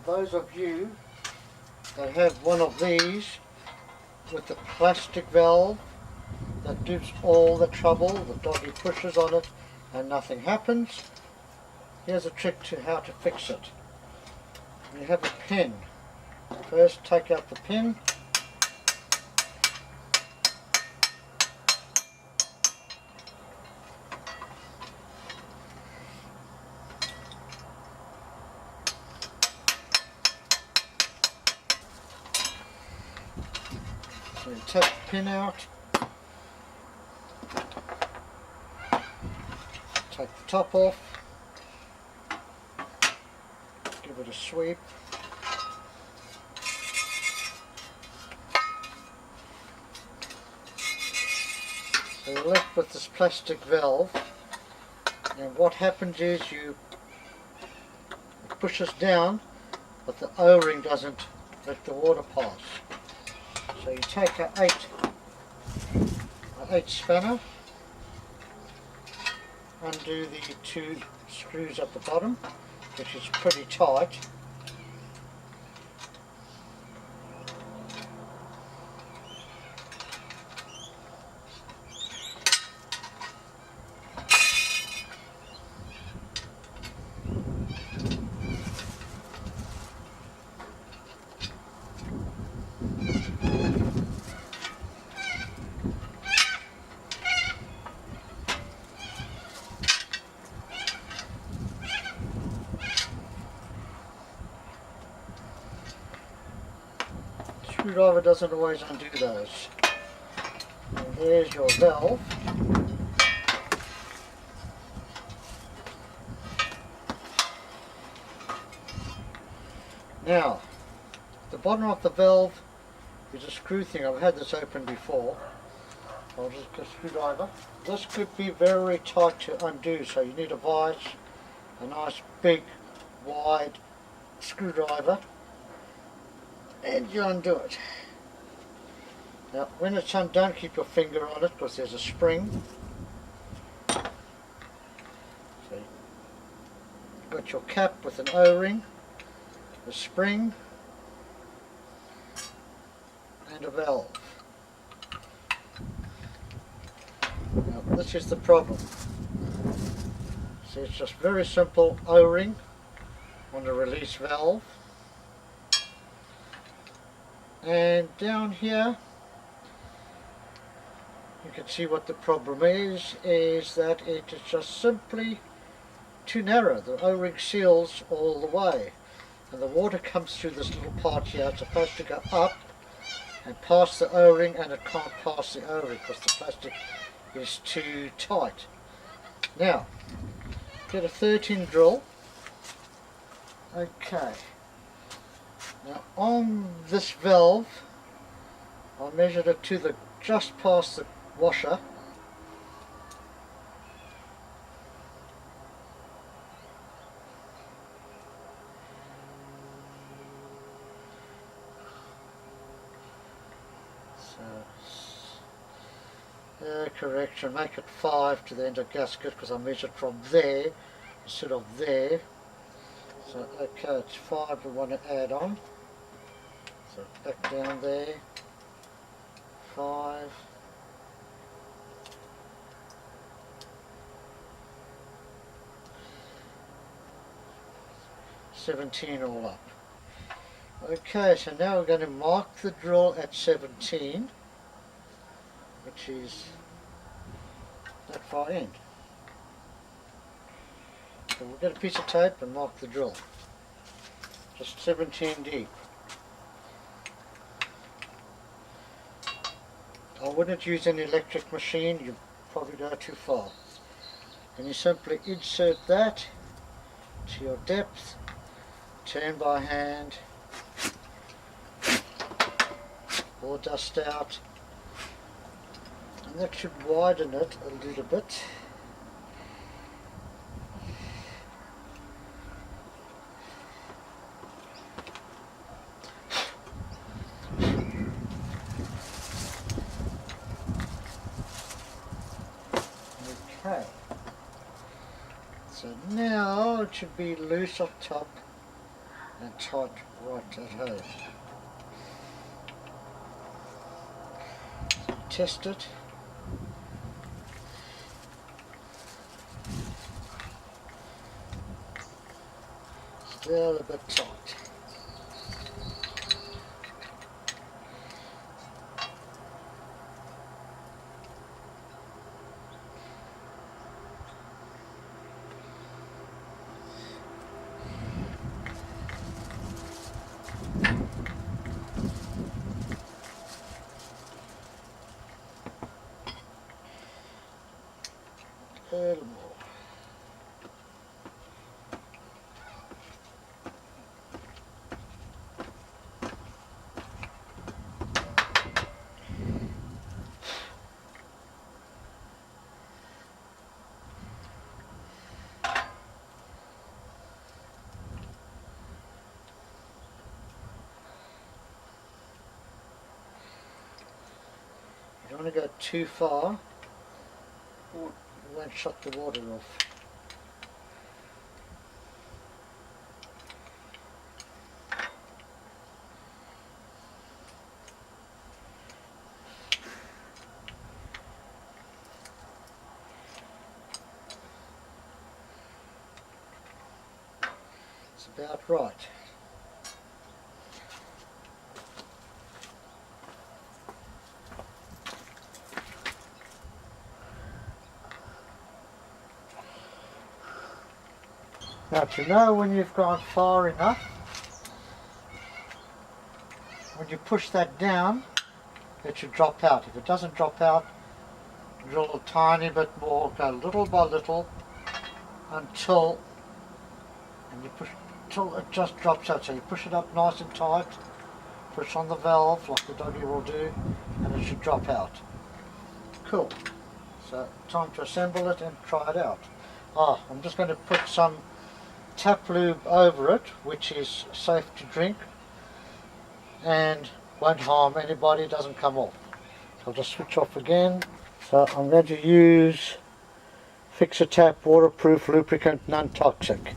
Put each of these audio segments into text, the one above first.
those of you that have one of these with the plastic valve that gives all the trouble, the doggy pushes on it and nothing happens, here's a trick to how to fix it. You have a pin. First take out the pin. So you take the pin out, take the top off, give it a sweep, so you're left with this plastic valve, and what happens is it pushes down but the O-ring doesn't let the water pass. So you take an 8 spanner, undo the 2 screws at the bottom, which is pretty tight. Screwdriver doesn't always undo those. And there's your valve. Now, the bottom of the valve is a screw thing. I've had this open before. I'll just get a screwdriver. This could be very tight to undo, so you need a vise, a nice big wide screwdriver, and you undo it. Now when it's undone, keep your finger on it because there's a spring. So you've got your cap with an O-ring, a spring and a valve. Now this is the problem. See, it's just very simple O-ring on the release valve. And down here you can see what the problem is that it is just simply too narrow. The O-ring seals all the way and the water comes through this little part here. It's supposed to go up and past the O-ring, and it can't pass the O-ring because the plastic is too tight. Now get a 13 drill. Okay. Now on this valve, I measured it to the just past the washer. So, correction, make it 5 to the end of gasket because I measured from there instead of there. So okay, it's 5 we want to add on. So back down there, 5. $17 all up. Okay, so now we're going to mark the drill at 17, which is that far in. So we'll get a piece of tape and mark the drill. Just 17 deep. I wouldn't use an electric machine, you'd probably go too far. And you simply insert that to your depth, turn by hand, or dust out, and that should widen it a little bit. Okay, so now it should be loose up top and tight right at home. So test it. Still a bit tight. A little more. You don't want to go too far, or you won't shut the water off. It's about right. Now to know when you've gone far enough, when you push that down, it should drop out. If it doesn't drop out, drill a tiny bit more, go little by little until, and you push till it just drops out. So you push it up nice and tight, push on the valve like the doggy will do, and it should drop out. Cool. So time to assemble it and try it out. I'm just going to put some tap lube over it, which is safe to drink and won't harm anybody, it doesn't come off. So I'll just switch off again. So I'm going to use Fix-A-Tap waterproof lubricant, non-toxic.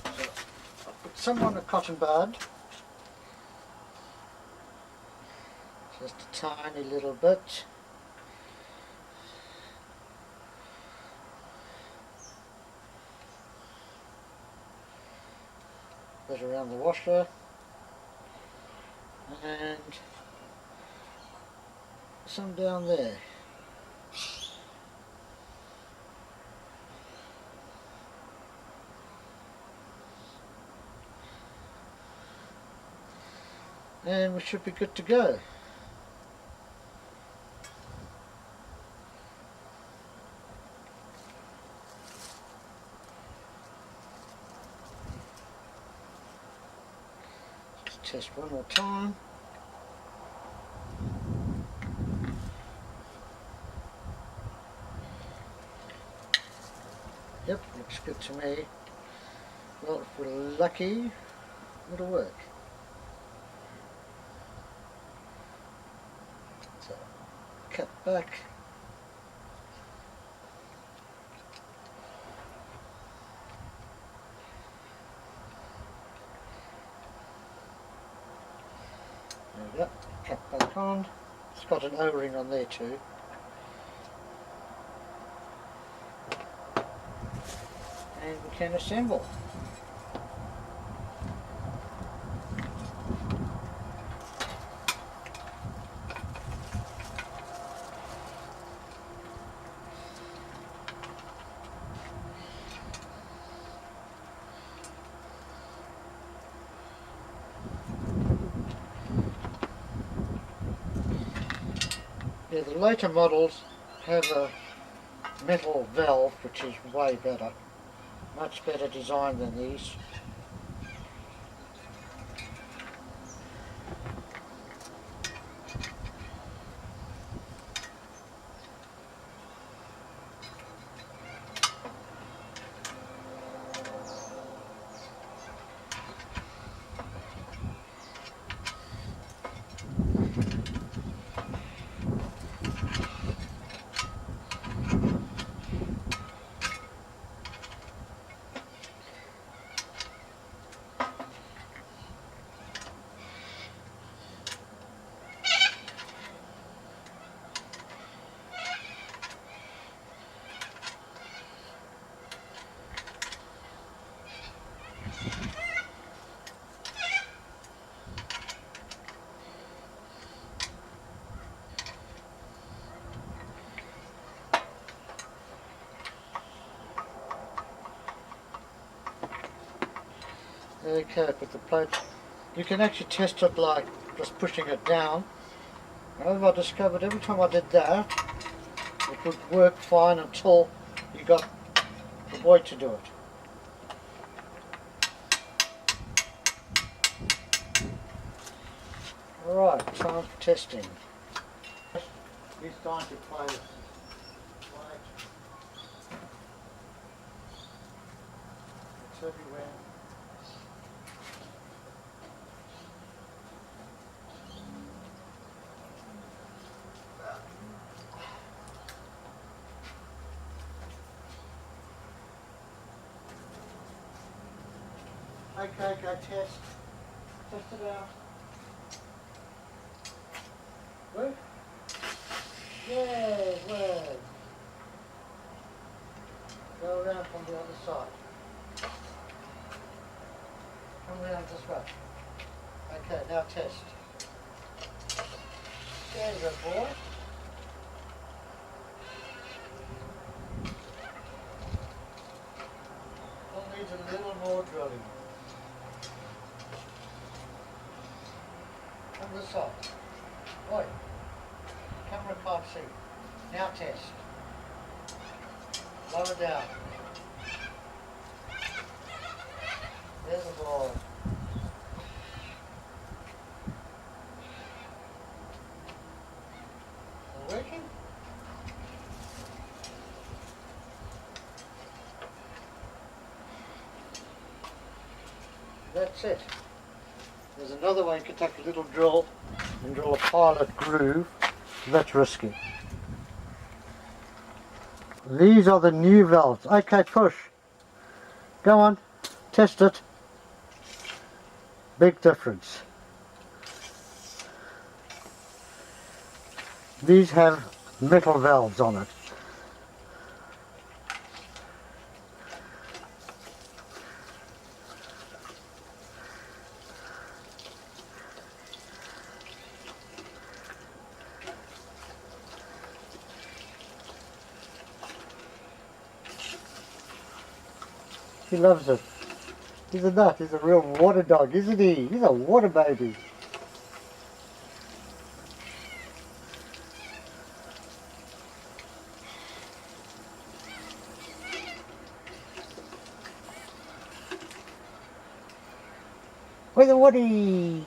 So I'll put some on a cotton bud, just a tiny little bit. Bit around the washer, and some down there. And we should be good to go. Just test one more time. Yep, looks good to me. Well, if we're lucky, it'll work. So, cut back. There we go, cut back on. It's got an O-ring on there too. And we can assemble. Yeah, the later models have a metal valve, which is way better. Much better design than these. Okay, put the plate. You can actually test it like just pushing it down. However, I discovered every time I did that, it would work fine until you got the boy to do it. Alright, time for testing. He's starting to play with it. It's everywhere. Okay, go test. Test it out. Work? Yeah, work. Go around from the other side. Come around this way. Okay, now test. There you go, boy. We'll need a little more drilling. Come this side. Boy, camera can't see. Now test. Lower down. There's the ball. All working? That's it. There's another way you can take a little drill and drill a pilot groove. That's risky. These are the new valves. Okay, push. Go on, test it. Big difference. These have metal valves on it. He loves it. He's a nut. He's a real water dog, isn't he? He's a water baby. Where's the Woody?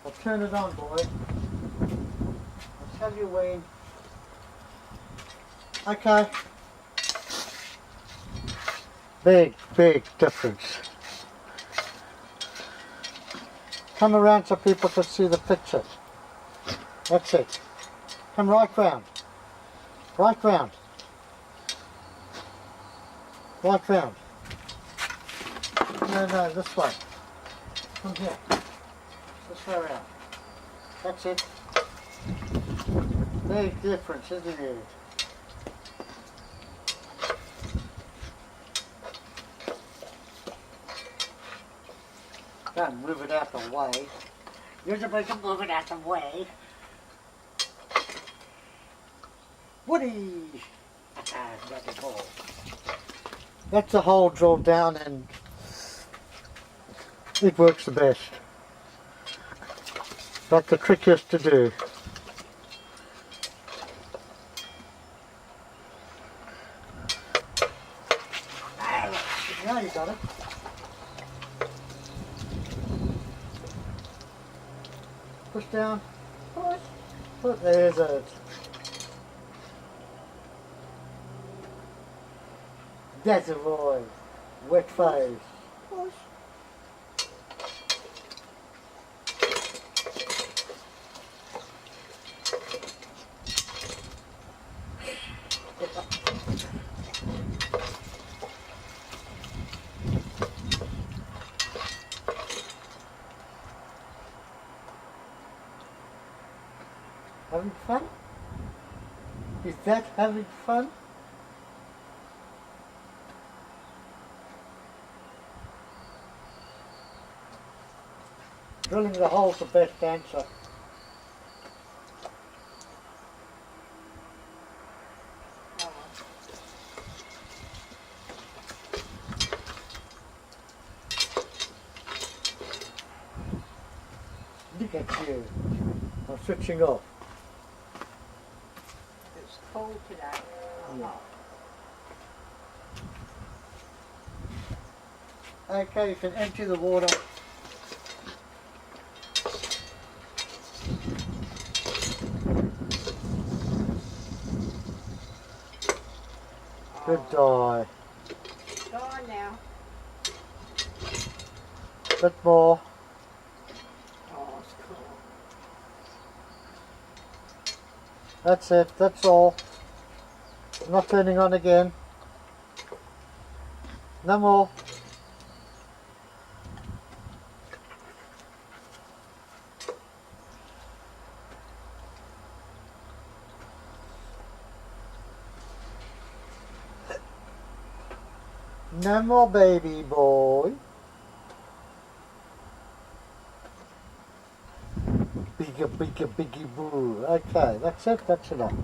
I'll turn it on, boy. I'll tell you when. Okay. Big difference. Come around so people can see the picture. That's it. Come right round. Right round. Right round. No, this way. Come here. This way around. That's it. Big difference, isn't it? Don't move it out the way. You're supposed to move it out the way. Woody! Got the hole. That's the hole drilled down and it works the best. But the trickiest to do. Now you got it. Push down. Push. Push. There's it. That's a boy. Wet face. Push. having fun? Is that having fun? Drilling the hole's the best answer. Look at you. I'm switching off. It's cold today. Yeah. Okay, you can empty the water. Good die. Go on now. Bit more. Oh, it's cool. That's it, that's all. I'm not turning on again. No more. No more, baby boy. Bigger, bigger, biggie boo. Okay, that's it, that's enough.